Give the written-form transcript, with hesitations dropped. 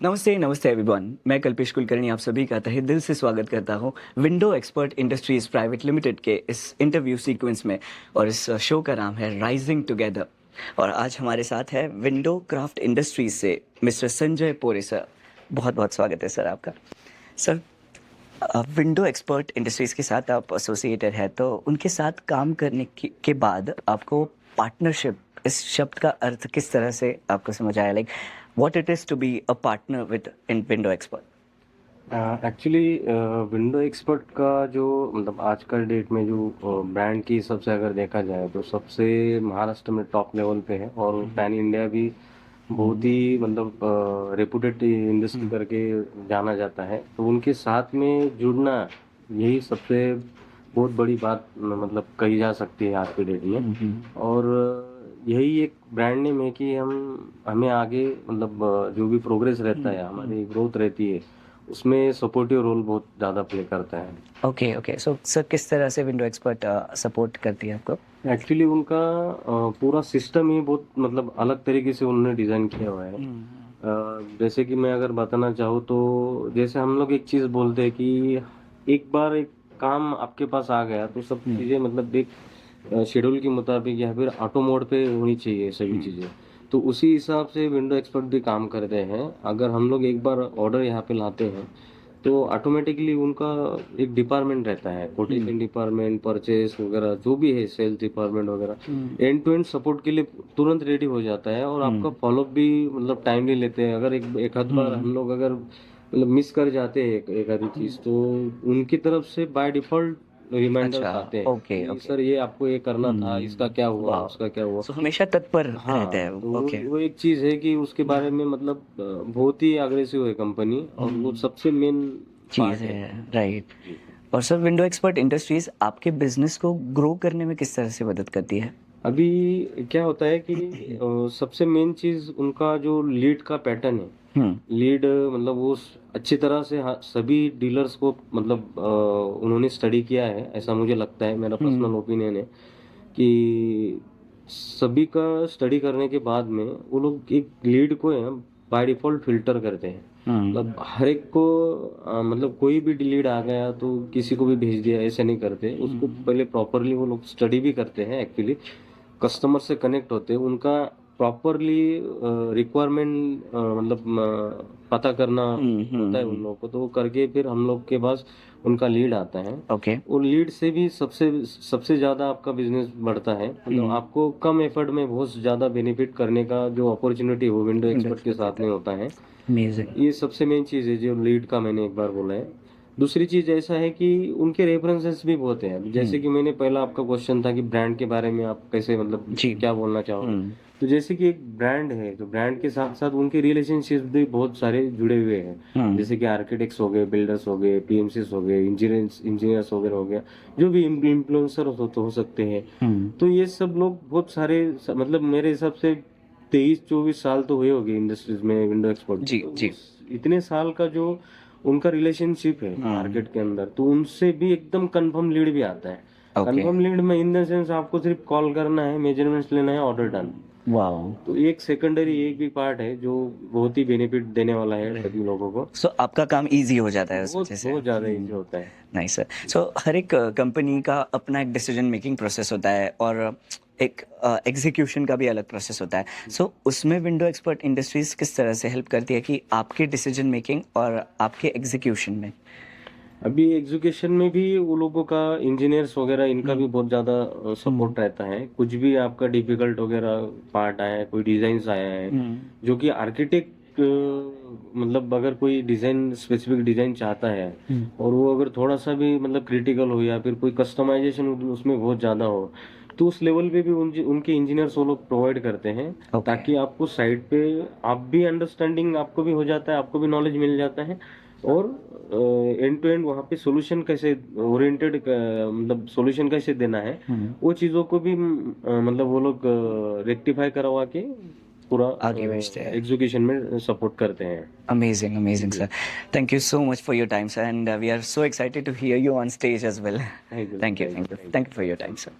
नमस्ते नमस्ते एवरीवन, मैं कल्पेश कुलकर्णी आप सभी का तहे दिल से स्वागत करता हूं window expert industries private limited के इस इंटरव्यू सीक्वेंस में। और इस शो का नाम है राइजिंग टुगेदर। और आज हमारे साथ है विंडो क्राफ्ट इंडस्ट्रीज से मिस्टर संजय पोरे सर। बहुत बहुत स्वागत है सर आपका। सर, विंडो एक्सपर्ट इंडस्ट्रीज के साथ आप एसोसिएटेड है, तो उनके साथ काम करने के बाद आपको पार्टनरशिप इस शब्द का अर्थ किस तरह से आपको समझ आया? Like what it is to be a partner with in window expert? Actually window expert का जो मतलब आज का डेट में जो ब्रांड की सबसे अगर देखा जाए तो सबसे महाराष्ट्र में टॉप लेवल पे है और पैन इंडिया भी बहुत ही मतलब रेपुटेड इंडस्ट्री करके जाना जाता है। तो उनके साथ में जुड़ना यही सबसे बहुत बड़ी बात मतलब कही जा सकती है आज के डेट में। और यही एक ब्रांड नेम है कि हमें आगे मतलब जो भी प्रोग्रेस रहता है, हमारी ग्रोथ रहती है, उसमें सपोर्टिव रोल बहुत ज़्यादा प्ले करता है। ओके ओके, सो सर किस तरह से विंडो एक्सपर्ट सपोर्ट करती है आपको? एक्चुअली उनका पूरा सिस्टम ही बहुत मतलब अलग तरीके से उन्होंने डिज़ाइन किया हुआ है। जैसे कि मैं अगर बताना चाहूँ तो जैसे हम लोग एक चीज़ बोलते हैं कि एक बार एक काम आपके पास आ गया तो सब चीज़ें मतलब एक शेड्यूल के मुताबिक या फिर ऑटो मोड पे होनी चाहिए सभी चीज़ें। तो उसी हिसाब से विंडो एक्सपर्ट भी काम करते हैं। अगर हम लोग एक बार ऑर्डर यहाँ पे लाते हैं तो ऑटोमेटिकली उनका एक डिपार्टमेंट रहता है, कोटेशन डिपार्टमेंट, परचेस वगैरह जो भी है, सेल्स डिपार्टमेंट वगैरह, एंड टू एंड सपोर्ट के लिए तुरंत रेडी हो जाता है। और आपका फॉलोअप भी मतलब टाइमली लेते हैं। अगर एक आध बार हम लोग अगर मतलब मिस कर जाते हैं एक आधी चीज तो उनकी तरफ से बाय डिफॉल्ट रिमाइंडर अच्छा, आते हैं ओके कि ओके। सर ये आपको ये करना था, इसका क्या हुआ, वाह, उसका क्या हुआ। सो हमेशा तत्पर हाँ, रहते हैं। तो ओके। वो एक चीज है कि उसके बारे में मतलब बहुत ही अग्रेसिव है कंपनी और वो सबसे मेन चीज़ पार्ट है। है, राइट। जी। और सर, विंडो एक्सपर्ट इंडस्ट्रीज आपके बिजनेस को ग्रो करने में किस तरह से मदद करती है? अभी क्या होता है कि सबसे मेन चीज उनका जो लीड का पैटर्न है। हम्म लीड मतलब वो अच्छी तरह से सभी डीलर्स को मतलब उन्होंने स्टडी किया है, ऐसा मुझे लगता है, मेरा पर्सनल ओपिनियन है कि सभी का स्टडी करने के बाद में वो लोग एक लीड को है बाय डिफॉल्ट फिल्टर करते हैं। मतलब हर एक को मतलब कोई भी लीड आ गया तो किसी को भी भेज दिया, ऐसे नहीं करते। उसको पहले प्रॉपरली वो लोग स्टडी भी करते हैं, एक्चुअली कस्टमर से कनेक्ट होते हैं, उनका प्रॉपरली रिक्वायरमेंट मतलब पता करना होता है उन लोगों को। तो वो करके फिर हम लोग के पास उनका लीड आता है। ओके। और लीड से भी सबसे सबसे ज़्यादा आपका बिजनेस बढ़ता है। मतलब आपको कम एफर्ट में बहुत ज़्यादा बेनिफिट करने का जो अपॉर्चुनिटी वो विंडो एक्सपर्ट के साथ में होता है। अमेजिंग। ये सबसे मेन चीज़ है जो लीड का मैंने एक बार बोला है। दूसरी चीज़ ऐसा है कि उनके रेफरेंसेस भी बहुत हैं। जैसे कि मैंने पहला आपका क्वेश्चन था कि ब्रांड के बारे में आप कैसे मतलब जी। क्या बोलना चाहोगे। तो जैसे कि एक ब्रांड है तो ब्रांड के साथ साथ उनके रिलेशनशिप भी बहुत सारे जुड़े हुए हैं। जैसे कि आर्किटेक्ट्स हो गए, बिल्डर्स हो गए, पीएमसीस हो गए, इंजीनियर्स वगैरह हो गया, जो भी इन्फ्लुएंसर हो सकते हैं। तो ये सब लोग बहुत सारे मतलब मेरे हिसाब से 23-24 साल तो हुए होंगे इंडस्ट्रीज में विंडो एक्सपोर्ट के। जी तो जी। इतने साल का जो उनका रिलेशनशिप है मार्केट के अंदर, तो उनसे भी एकदम कंफर्म लीड भी आता है। ओके। कंफर्म लीड में इन द सेंस आपको सिर्फ कॉल करना है, मेजरमेंट्स लेना है, ऑर्डर डन। वाओ। तो एक सेकेंडरी एक भी पार्ट है जो बहुत ही बेनिफिट देने वाला है सभी लोगों को। सो आपका काम इजी हो जाता है उस बहुत वजह से। बहुत ज्यादा इजी होता है। Nice sir. सो हर एक कंपनी का अपना एक डिसीजन मेकिंग प्रोसेस होता है और एक एग्जीक्यूशन का भी अलग प्रोसेस होता है। सो उसमें विंडो एक्सपर्ट इंडस्ट्रीज किस तरह से हेल्प करती है कि आपके डिसीजन मेकिंग और आपके एग्जीक्यूशन में? अभी एजुकेशन में भी वो लोगों का इंजीनियर्स वगैरह इनका भी बहुत ज़्यादा सपोर्ट रहता है। कुछ भी आपका डिफिकल्ट वगैरह पार्ट आया है, कोई डिजाइन आया है, जो कि आर्किटेक्ट मतलब अगर कोई डिजाइन स्पेसिफिक डिजाइन चाहता है और वो अगर थोड़ा सा भी मतलब क्रिटिकल हो या फिर कोई कस्टमाइजेशन उसमें बहुत ज़्यादा हो, तो उस लेवल पे भी उनके इंजीनियर्स वो लोग प्रोवाइड करते हैं। ताकि आपको साइड पे आप भी अंडरस्टैंडिंग आपको भी हो जाता है, आपको भी नॉलेज मिल जाता है। और एंड टू एंड वहाँ पे सोल्यूशन कैसे ओरिएंटेड मतलब सोल्यूशन कैसे देना है, वो चीज़ों को भी मतलब वो लोग रेक्टिफाई करवा के पूरा आगे भेजते हैं। एग्जीक्यूशन में सपोर्ट करते हैं। Amazing, amazing, sir. Thank you so much for your time, sir. And we are so excited to hear you on stage as well. Thank you, Thank you, thank thank you, you. Thank you. Thank you for your time, sir.